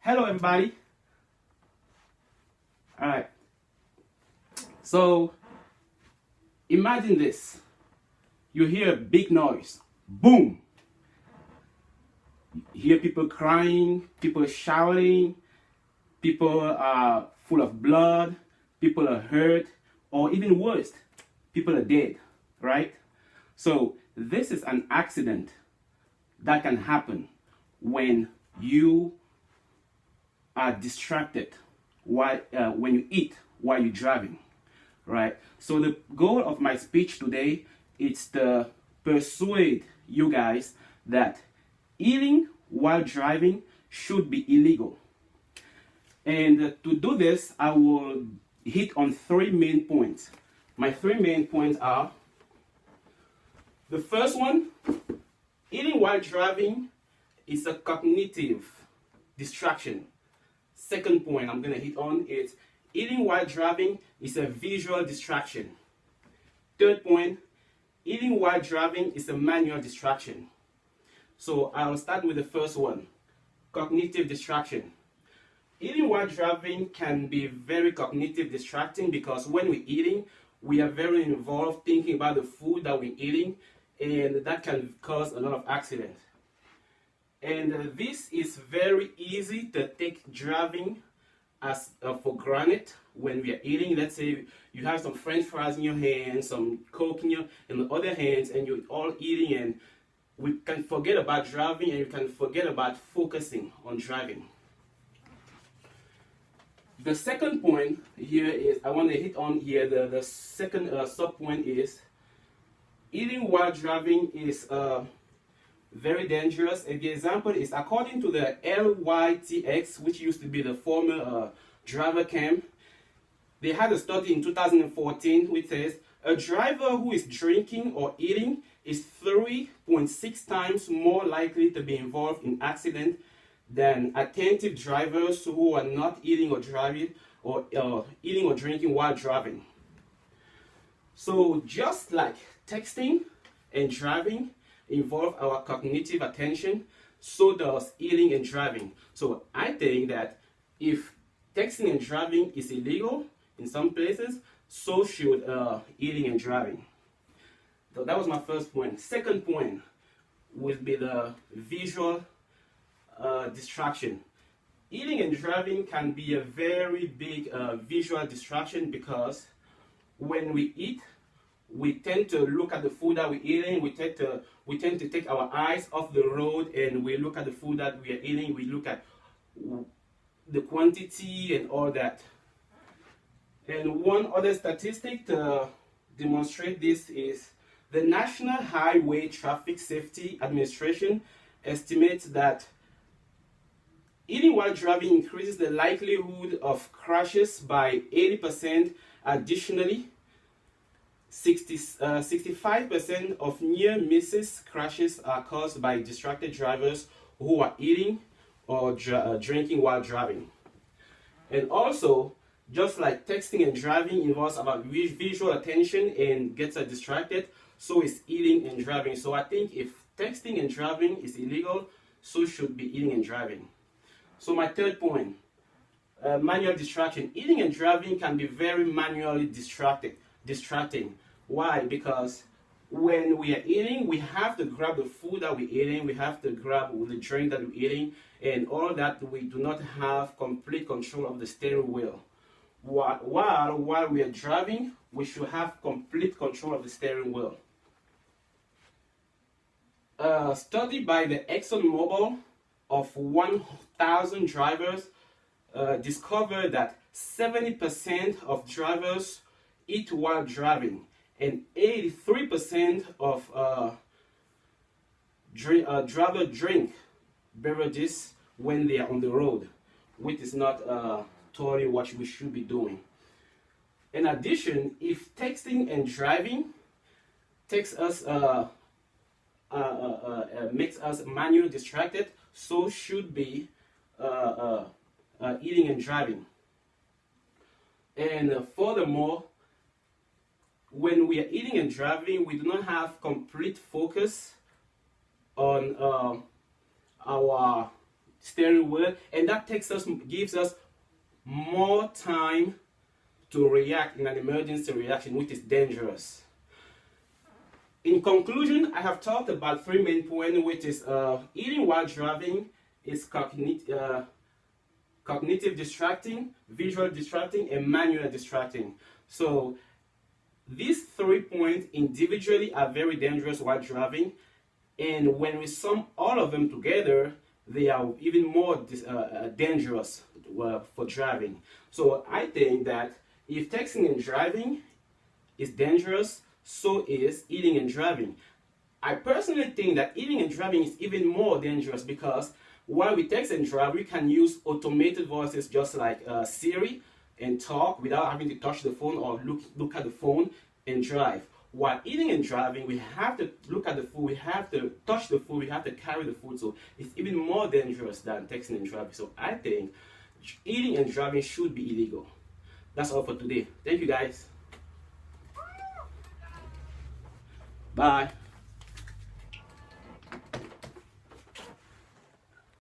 Hello, everybody. All right. So imagine this. You hear a big noise. Boom. You hear people crying, people shouting, people are full of blood, people are hurt, or even worse, people are dead, right? So this is an accident that can happen when you are distracted when you eat while you're driving, right? So the goal of my speech today is to persuade you guys that eating while driving should be illegal. And to do this, I will hit on three main points. My three main points are: the first one, eating while driving is a cognitive distraction. Second point I'm going to hit on is eating while driving is a visual distraction. Third point, eating while driving is a manual distraction. So I'll start with the first one, cognitive distraction. Eating while driving can be very cognitive distracting because when we're eating, we are very involved thinking about the food that we're eating, and that can cause a lot of accidents. And this is very easy to take driving as for granted when we are eating. Let's say you have some French fries in your hand, some Coke in the other hands, and you're all eating, and we can forget about driving, and you can forget about focusing on driving. The second point here is, I want to hit on here, the second sub point is, eating while driving is very dangerous. And the example is, according to the LYTX, which used to be the former driver cam, they had a study in 2014 which says a driver who is drinking or eating is 3.6 times more likely to be involved in accident than attentive drivers who are not eating or driving or eating or drinking while driving. So just like texting and driving involve our cognitive attention, so does eating and driving. So I think that if texting and driving is illegal in some places, so should eating and driving. So that was my first point. Second point would be the visual distraction. Eating and driving can be a very big visual distraction because when we eat, we tend to look at the food that we're eating. We tend to take our eyes off the road and we look at the food that we are eating. We look at the quantity and all that. And one other statistic to demonstrate this is the National Highway Traffic Safety Administration estimates that eating while driving increases the likelihood of crashes by 80%. Additionally, 65% of near misses crashes are caused by distracted drivers who are eating or drinking while driving. And also, just like texting and driving involves about visual attention and gets us distracted, so is eating and driving. So I think if texting and driving is illegal, so should be eating and driving. So my third point, manual distraction. Eating and driving can be very manually distracting. Why? Because when we are eating, we have to grab the food that we're eating, we have to grab the drink that we're eating, and all that we do not have complete control of the steering wheel. While we are driving, we should have complete control of the steering wheel. A study by the ExxonMobil of 1,000 drivers discovered that 70% of drivers eat while driving, and 83% of drivers drink beverages when they are on the road, which is not totally what we should be doing. In addition, if texting and driving takes us makes us manually distracted, so should be eating and driving. And furthermore, when we are eating and driving, we do not have complete focus on our steering wheel, and that gives us more time to react in an emergency reaction, which is dangerous. In conclusion, I have talked about three main points, which is eating while driving is cognitive distracting, visual distracting, and manual distracting. So these 3 points individually are very dangerous while driving, and when we sum all of them together, they are even more dangerous for driving. So I think that if texting and driving is dangerous, so is eating and driving. I personally think that eating and driving is even more dangerous because while we text and drive, we can use automated voices just like Siri and talk without having to touch the phone or look at the phone and drive. While eating and driving, we have to look at the food, we have to touch the food, we have to carry the food, so it's even more dangerous than texting and driving. So I think eating and driving should be illegal. That's all for today. Thank you guys. Bye.